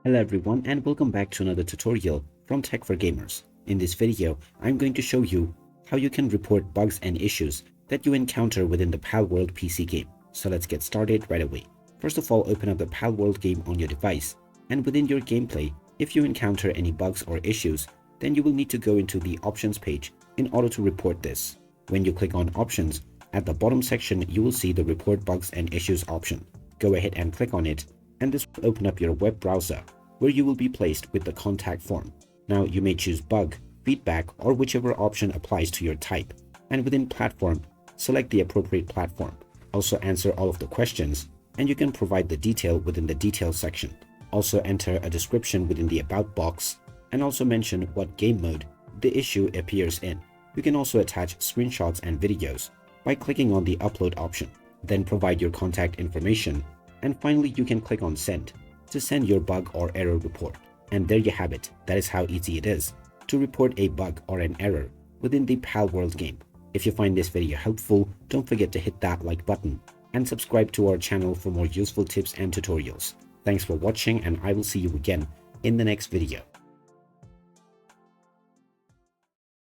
Hello everyone and welcome back to another tutorial from Tech for Gamers. In this video, I'm going to show you how you can report bugs and issues that you encounter within the Palworld PC game. So let's get started right away. First of all, open up the Palworld game on your device, and within your gameplay, if you encounter any bugs or issues, then you will need to go into the options page in order to report this. When you click on options, at the bottom section you will see the report bugs and issues option. Go ahead and click on it, and this will open up your web browser, where you will be placed with the contact form. Now you may choose bug, feedback, or whichever option applies to your type. And within platform, select the appropriate platform. Also answer all of the questions, and you can provide the detail within the details section. Also enter a description within the about box, and also mention what game mode the issue appears in. You can also attach screenshots and videos by clicking on the upload option. Then provide your contact information, and finally you can click on send to send your bug or error report. And there you have it. That is how easy it is to report a bug or an error within the Palworld game. If you find this video helpful, don't forget to hit that like button and subscribe to our channel for more useful tips and tutorials. Thanks for watching, and I will see you again in the next video.